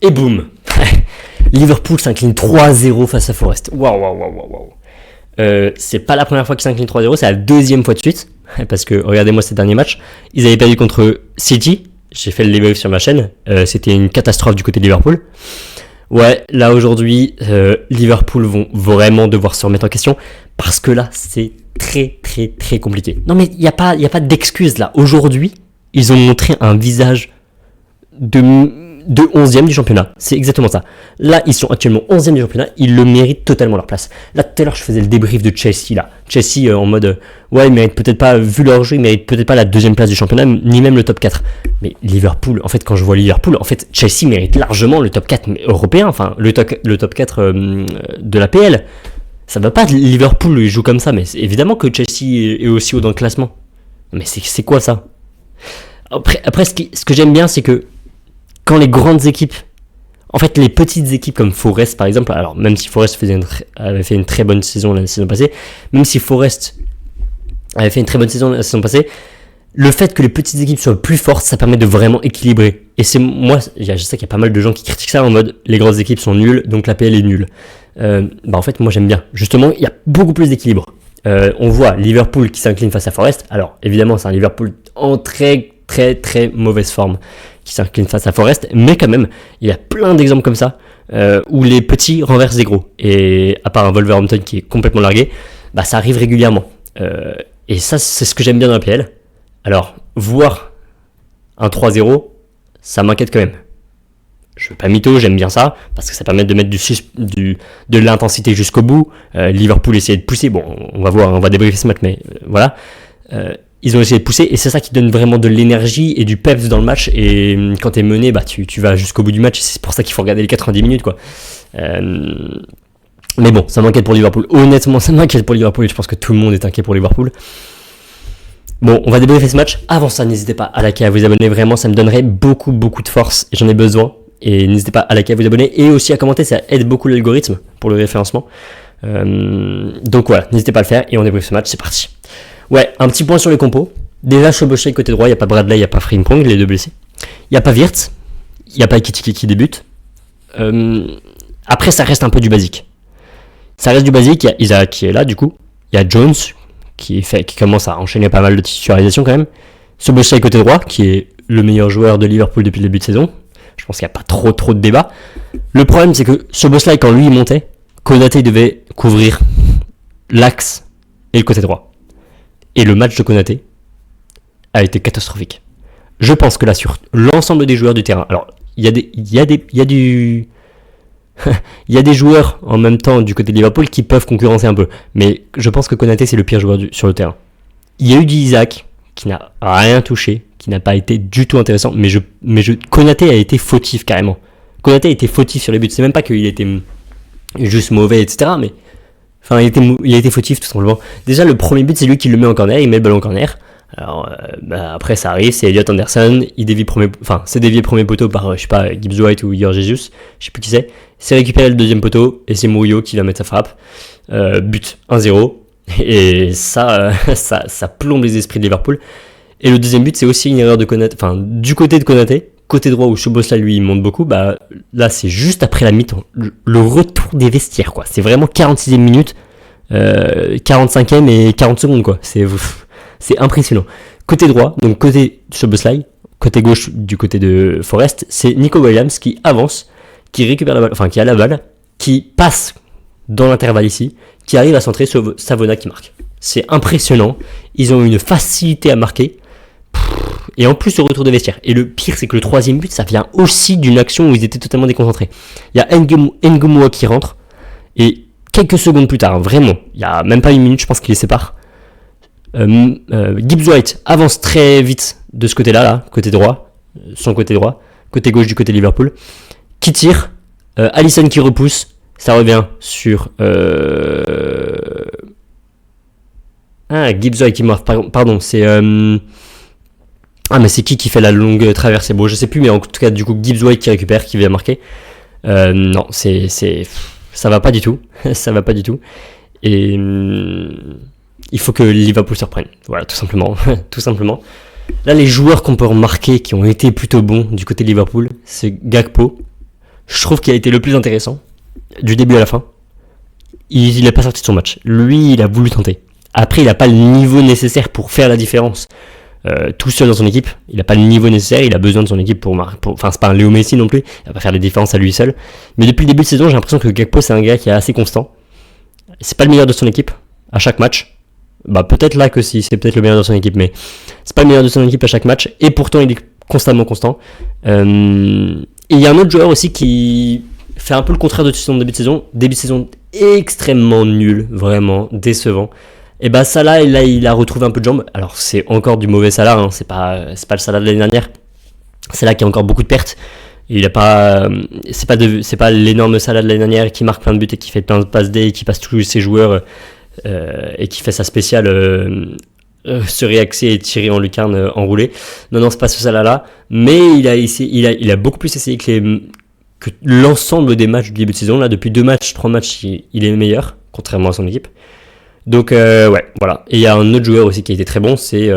Et boum. Liverpool s'incline 3-0 face à Forest. Waouh. C'est pas la première fois qu'ils s'inclinent 3-0, c'est la deuxième fois de suite. Parce que regardez-moi ces derniers matchs. Ils avaient perdu contre City. J'ai fait le débrief sur ma chaîne. C'était une catastrophe du côté de Liverpool. Ouais, là aujourd'hui, Liverpool vont vraiment devoir se remettre en question. Parce que là, c'est très compliqué. Non mais il n'y a pas d'excuse là. Aujourd'hui, ils ont montré un visage de 11e du championnat. C'est exactement ça. Là, ils sont actuellement 11e du championnat. Ils le méritent totalement leur place. Là, tout à l'heure, je faisais le débrief de Chelsea. Là. Chelsea en mode, ouais, ils méritent peut-être pas, vu leur jeu, ils méritent peut-être pas la deuxième place du championnat, ni même le top 4. Mais Liverpool, en fait, quand je vois Liverpool, en fait, Chelsea mérite largement le top 4 européen, enfin, le top 4 de la PL. Ça va pas, Liverpool joue comme ça, mais évidemment que Chelsea est aussi haut dans le classement. Mais c'est quoi ça? Après, ce que j'aime bien, c'est que quand les grandes équipes, en fait les petites équipes comme Forest par exemple, alors même si Forest avait fait une très bonne saison la saison passée, même si Forest avait fait une très bonne saison la saison passée, le fait que les petites équipes soient plus fortes, ça permet de vraiment équilibrer. Et c'est moi, je sais qu'il y a pas mal de gens qui critiquent ça en mode les grandes équipes sont nulles, donc la PL est nulle. En fait moi j'aime bien. Justement, il y a beaucoup plus d'équilibre. On voit Liverpool qui s'incline face à Forest. Alors évidemment c'est un Liverpool en très mauvaise forme qui s'incline face à Forest, mais quand même, il y a plein d'exemples comme ça, où les petits renversent des gros. Et à part un Wolverhampton qui est complètement largué, ça arrive régulièrement. Et ça, c'est ce que j'aime bien dans la PL. Alors, voir un 3-0, ça m'inquiète quand même. Je veux pas mytho, j'aime bien ça, parce que ça permet de mettre de l'intensité jusqu'au bout. Liverpool essaie de pousser, bon, on va voir, on va débriefer ce match, mais voilà. Ils ont essayé de pousser et c'est ça qui donne vraiment de l'énergie et du peps dans le match. Et quand t'es mené, tu vas jusqu'au bout du match. C'est pour ça qu'il faut regarder les 90 minutes, quoi. Mais bon, ça m'inquiète pour Liverpool. Honnêtement, ça m'inquiète pour Liverpool et je pense que tout le monde est inquiet pour Liverpool. Bon, on va débriefer ce match. Avant ça, n'hésitez pas à liker, à vous abonner. Vraiment, ça me donnerait beaucoup de force et j'en ai besoin. Et n'hésitez pas à liker, à vous abonner et aussi à commenter. Ça aide beaucoup l'algorithme pour le référencement. Donc voilà, n'hésitez pas à le faire et on débriefe ce match. C'est parti. Ouais, un petit point sur les compos. Déjà, Szoboszlai côté droit, il n'y a pas Bradley, il n'y a pas Frimpong, les deux blessés. Il n'y a pas Wirtz, il n'y a pas Ekitike qui débute. Après, ça reste un peu du basique. Ça reste du basique, il y a Isaac qui est là, du coup. Il y a Jones qui commence à enchaîner pas mal de titularisations quand même. Szoboszlai côté droit, qui est le meilleur joueur de Liverpool depuis le début de saison. Je pense qu'il n'y a pas trop de débat. Le problème, c'est que Szoboszlai, quand lui il montait, Konaté devait couvrir l'axe et le côté droit. Et le match de Konaté a été catastrophique. Je pense que là, sur l'ensemble des joueurs du terrain, alors il y a des joueurs en même temps du côté de Liverpool qui peuvent concurrencer un peu, mais je pense que Konaté c'est le pire joueur sur le terrain. Il y a eu du Isaac qui n'a rien touché, qui n'a pas été du tout intéressant, mais Konaté a été fautif carrément. Konaté a été fautif sur les buts. C'est même pas qu'il était juste mauvais, etc. Mais enfin, il a été fautif tout simplement. Déjà, le premier but, c'est lui qui le met en corner, il met le ballon en corner. Alors, après, ça arrive, c'est Elliot Anderson, c'est dévié premier poteau par, Gibbs White ou Jorge Jesus, je sais plus qui c'est. C'est récupéré le deuxième poteau, et c'est Murillo qui va mettre sa frappe. But 1-0. Et ça plombe les esprits de Liverpool. Et le deuxième but, c'est aussi une erreur de Konaté, du côté de Konaté. Côté droit où Szoboszlai lui il monte beaucoup, là c'est juste après la mi-temps, le retour des vestiaires quoi. C'est vraiment 46e minute, 45e et 40 secondes quoi. C'est impressionnant. Côté droit, donc côté Szoboszlai, côté gauche du côté de Forest, c'est Nico Williams qui avance, qui récupère la balle, qui a la balle, qui passe dans l'intervalle ici, qui arrive à centrer sur Savona qui marque. C'est impressionnant. Ils ont une facilité à marquer. Et en plus, le retour de vestiaire. Et le pire, c'est que le troisième but, ça vient aussi d'une action où ils étaient totalement déconcentrés. Il y a Ngumua qui rentre. Et quelques secondes plus tard, vraiment, il n'y a même pas une minute, je pense qu'il les sépare. Gibbs White avance très vite de ce côté-là, là, côté droit. Son côté droit. Côté gauche du côté de Liverpool. Qui tire. Alisson qui repousse. Ça revient sur... Gibbs White qui marque. Pardon, c'est... mais c'est qui fait la longue traversée? Bon, je sais plus, mais en tout cas, du coup, Gibbs White qui récupère, qui vient marquer. Non, ça va pas du tout. Ça va pas du tout. Et il faut que Liverpool se reprenne. Voilà, tout simplement. Tout simplement. Là, les joueurs qu'on peut remarquer qui ont été plutôt bons du côté de Liverpool, c'est Gakpo, je trouve qu'il a été le plus intéressant, du début à la fin. Il n'est pas sorti de son match. Lui, il a voulu tenter. Après, il n'a pas le niveau nécessaire pour faire la différence tout seul dans son équipe. Il n'a pas le niveau nécessaire, il a besoin de son équipe pour enfin, c'est pas un Léo Messi non plus, il va pas faire la différence à lui seul. Mais depuis le début de saison, j'ai l'impression que Gakpo, c'est un gars qui est assez constant. C'est pas le meilleur de son équipe à chaque match. Bah, peut-être là que si, c'est peut-être le meilleur de son équipe, mais c'est pas le meilleur de son équipe à chaque match. Et pourtant, il est constamment constant. Et il y a un autre joueur aussi qui fait un peu le contraire de son début de saison. Début de saison extrêmement nul, vraiment décevant. Et bah Salah, là, il a retrouvé un peu de jambes. Alors c'est encore du mauvais Salah, hein. C'est pas le Salah de l'année dernière. C'est là qu'il y a encore beaucoup de pertes. Il a pas, c'est pas l'énorme Salah de l'année dernière qui marque plein de buts et qui fait plein de passes D et qui passe tous ses joueurs et qui fait sa spéciale se réaxer et tirer en lucarne enroulé. Non, c'est pas ce Salah là. Mais il a beaucoup plus essayé que l'ensemble des matchs du début de saison. Là, depuis 2 matchs, 3 matchs, il est meilleur, contrairement à son équipe. Donc, ouais, voilà. Et il y a un autre joueur aussi qui a été très bon, c'est,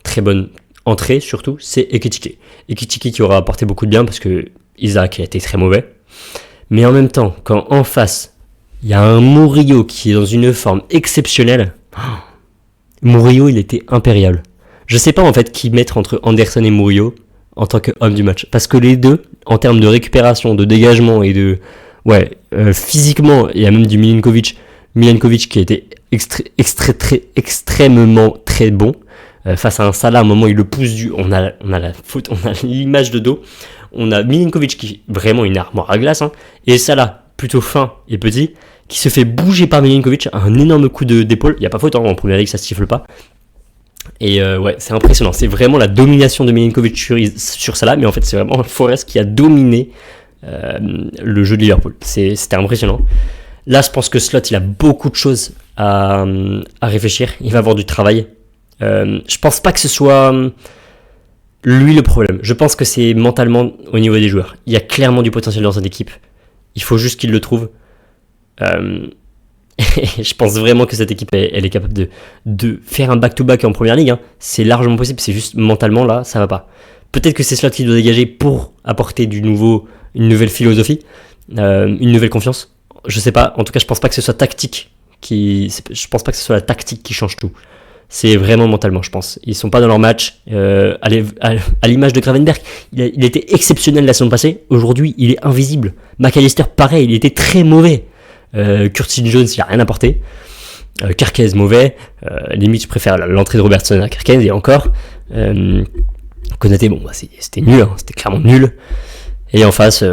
très bonne entrée surtout, c'est Ekitike. Ekitike qui aura apporté beaucoup de bien parce que Isaac a été très mauvais. Mais en même temps, quand en face, il y a un Murillo qui est dans une forme exceptionnelle, Murillo, il était impériable. Je sais pas en fait qui mettre entre Anderson et Murillo en tant qu'homme du match. Parce que les deux, en termes de récupération, de dégagement et de... physiquement, il y a même du Milinkovic qui a été extrêmement très bon. Face à un Salah, à un moment, il le pousse on a la faute, on a l'image de dos. On a Milinkovic qui est vraiment une armoire à glace, hein, et Salah, plutôt fin et petit, qui se fait bouger par Milinkovic, un énorme coup d'épaule. Il n'y a pas faute, hein, en première ligue, ça ne siffle pas. Et c'est impressionnant. C'est vraiment la domination de Milinkovic sur Salah, mais en fait, c'est vraiment Forest qui a dominé le jeu de Liverpool. C'était impressionnant. Là, je pense que Slot, il a beaucoup de choses à réfléchir. Il va avoir du travail. Je pense pas que ce soit lui le problème. Je pense que c'est mentalement au niveau des joueurs. Il y a clairement du potentiel dans cette équipe. Il faut juste qu'il le trouve. Je pense vraiment que cette équipe, elle est capable de faire un back-to-back en première ligue. Hein. C'est largement possible. C'est juste mentalement, là, ça va pas. Peut-être que c'est Slot qui doit dégager pour apporter une nouvelle philosophie, une nouvelle confiance. Je sais pas. En tout cas, je pense pas que ce soit tactique je pense pas que ce soit la tactique qui change tout. C'est vraiment mentalement, je pense. Ils sont pas dans leur match. À l'image de Gravenberch, il était exceptionnel la saison passée. Aujourd'hui, il est invisible. McAllister, pareil, il était très mauvais. Curtis Jones, il a rien apporté. Kerkez, mauvais. Limite, je préfère l'entrée de Robertson à Kerkez, et encore. Konaté, bon, c'était nul. Hein, c'était clairement nul. Et en face,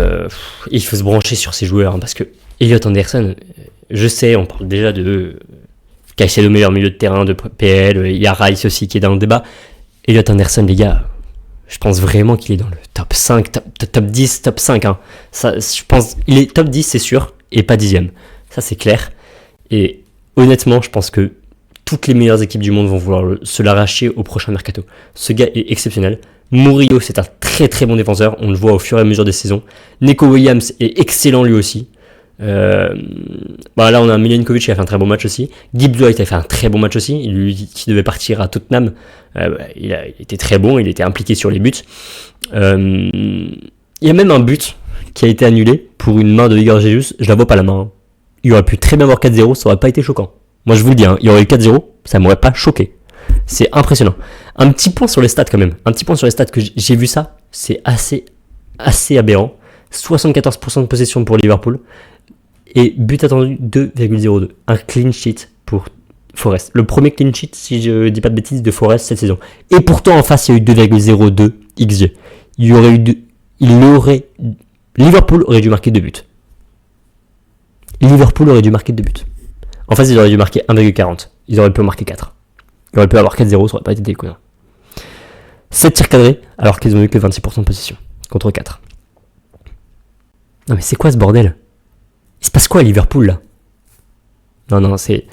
il faut se brancher sur ces joueurs. Hein, parce que Elliot Anderson, je sais, on parle déjà de... Caicedo, meilleur milieu de terrain de PL, il y a Rice aussi qui est dans le débat. Elliot Anderson, les gars, je pense vraiment qu'il est dans le top 5, top 10, top 5. Hein. Ça, je pense, il est top 10, c'est sûr, et pas 10e. Ça, c'est clair. Et honnêtement, je pense que toutes les meilleures équipes du monde vont vouloir se l'arracher au prochain mercato. Ce gars est exceptionnel. Murillo, c'est un très très bon défenseur. On le voit au fur et à mesure des saisons. Nico Williams est excellent lui aussi. Là on a Milinkovic qui a fait un très bon match aussi. Gibbs White a fait un très bon match aussi. Lui qui devait partir à Tottenham, il était très bon, il était impliqué sur les buts. Il y a même un but qui a été annulé pour une main de Igor Jesus. Je la vois pas la main, hein. Il aurait pu très bien avoir 4-0, ça aurait pas été choquant. Moi je vous le dis, hein, il y aurait eu 4-0, ça m'aurait pas choqué. C'est impressionnant. Un petit point sur les stats quand même. Un petit point sur les stats que j'ai vu ça, c'est assez aberrant. 74% de possession pour Liverpool. Et but attendu 2,02. Un clean sheet pour Forest. Le premier clean sheet, si je dis pas de bêtises, de Forest cette saison. Et pourtant en face, il y a eu 2,02 XG. Liverpool aurait dû marquer 2 buts. Liverpool aurait dû marquer 2 buts. En face, ils auraient dû marquer 1,40. Ils auraient pu marquer 4. Ils auraient pu avoir 4-0, ça aurait pas été déconnant. 7 tirs cadrés, alors qu'ils ont eu que 26% de possession. Contre 4. Non mais c'est quoi ce bordel ? Il se passe quoi à Liverpool là ? Non, c'est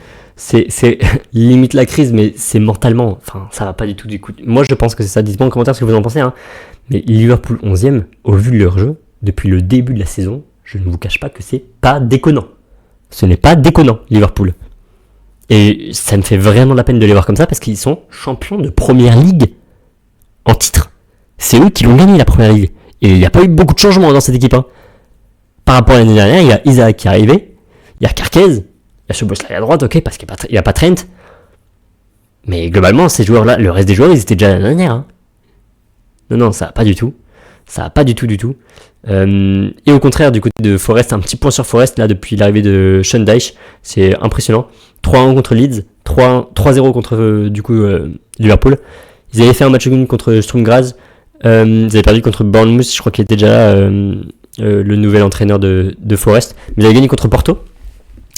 limite la crise, mais c'est mentalement, enfin ça va pas du tout du coup. Moi je pense que c'est ça, dites-moi en commentaire ce que vous en pensez. Hein. Mais Liverpool 11e, au vu de leur jeu, depuis le début de la saison, je ne vous cache pas que c'est pas déconnant. Ce n'est pas déconnant, Liverpool. Et ça me fait vraiment de la peine de les voir comme ça, parce qu'ils sont champions de première ligue en titre. C'est eux qui l'ont gagné la première ligue. Et il n'y a pas eu beaucoup de changements dans cette équipe. Hein. par rapport à l'année dernière, il y a Isaac qui est arrivé, il y a Carquez, il y a Szoboszlai à droite, ok, parce qu'il n'y a pas Trent. Mais globalement, ces joueurs-là, le reste des joueurs, ils étaient déjà l'année dernière. Hein. Non, ça va pas du tout. Ça va pas du tout. Et au contraire, du côté de Forest, un petit point sur Forest, là, depuis l'arrivée de Sean Dyche, c'est impressionnant. 3-1 contre Leeds, 3-0 contre, Liverpool. Ils avaient fait un match nul contre Sturm Graz. Ils avaient perdu contre Bournemouth, je crois qu'il était déjà là, le nouvel entraîneur de Forest. Mais ils avaient gagné contre Porto.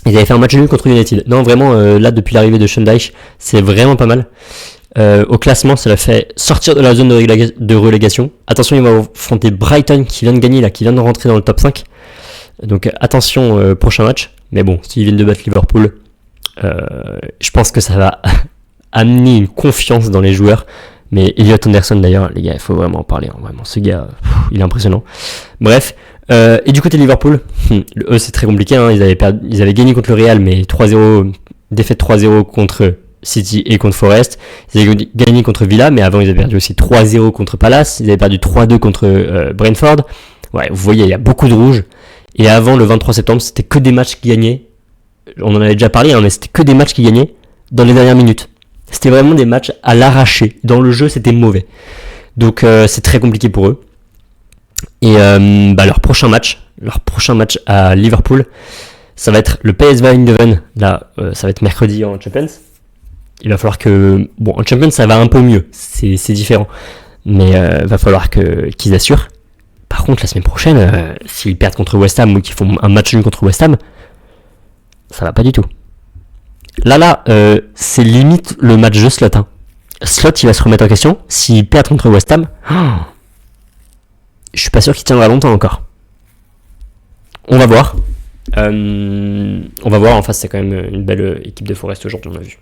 Ils avaient fait un match nul contre United. Non, vraiment, là, depuis l'arrivée de Sean Dyche, c'est vraiment pas mal. Au classement, ça l'a fait sortir de la zone de relégation. Attention, il va affronter Brighton qui vient de gagner, là, qui vient de rentrer dans le top 5. Donc attention, prochain match. Mais bon, s'ils viennent de battre Liverpool, je pense que ça va amener une confiance dans les joueurs. Mais Elliot Anderson d'ailleurs, les gars, il faut vraiment en parler. Hein. Vraiment, ce gars, il est impressionnant. Bref. Et du côté de Liverpool, eux c'est très compliqué. Hein. Ils avaient gagné contre le Real, mais 3-0, défaite 3-0 contre City et contre Forest. Ils avaient gagné contre Villa, mais avant ils avaient perdu aussi 3-0 contre Palace. Ils avaient perdu 3-2 contre Brentford. Ouais, vous voyez, il y a beaucoup de rouge. Et avant le 23 septembre, c'était que des matchs qui gagnaient. On en avait déjà parlé, hein, mais c'était que des matchs qui gagnaient dans les dernières minutes. C'était vraiment des matchs à l'arraché. Dans le jeu, c'était mauvais. Donc c'est très compliqué pour eux. Et leur prochain match à Liverpool, ça va être le PSV Eindhoven. Là, ça va être mercredi en Champions. Il va falloir que... Bon, en Champions, ça va un peu mieux. C'est différent. Mais va falloir qu'ils assurent. Par contre, la semaine prochaine, s'ils perdent contre West Ham ou qu'ils font un match nul contre West Ham, ça va pas du tout. Là, c'est limite le match de Slot. Hein. Slot, il va se remettre en question. S'ils perdent contre West Ham... je suis pas sûr qu'il tiendra longtemps encore. On va voir. En face, c'est quand même une belle équipe de Forest aujourd'hui, on a vu.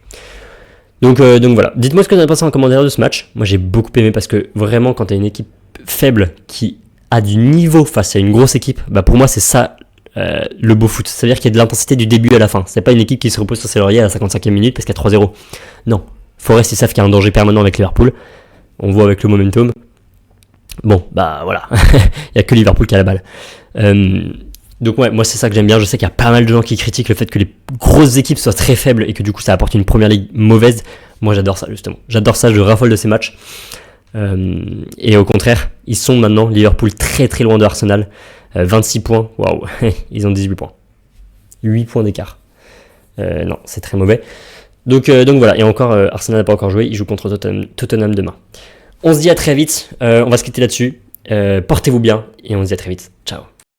Donc voilà. Dites-moi ce que vous en avez pensé en commentaire de ce match. Moi, j'ai beaucoup aimé parce que vraiment, quand tu as une équipe faible qui a du niveau face à une grosse équipe, bah pour moi, c'est ça le beau foot. C'est-à-dire qu'il y a de l'intensité du début à la fin. C'est pas une équipe qui se repose sur ses lauriers à la 55e minute parce qu'il y a 3-0. Non. Forest, ils savent qu'il y a un danger permanent avec Liverpool. On voit avec le momentum. Bon, bah voilà, il n'y a que Liverpool qui a la balle. Donc ouais, moi c'est ça que j'aime bien. Je sais qu'il y a pas mal de gens qui critiquent le fait que les grosses équipes soient très faibles et que du coup ça apporte une première ligue mauvaise. Moi j'adore ça justement. J'adore ça, je raffole de ces matchs. Et au contraire, ils sont maintenant, Liverpool, très très loin de Arsenal. 26 points, waouh, ils ont 18 points. 8 points d'écart. Non, c'est très mauvais. Donc voilà, et encore, Arsenal n'a pas encore joué, il joue contre Tottenham demain. On se dit à très vite, on va se quitter là-dessus. Portez-vous bien et on se dit à très vite. Ciao.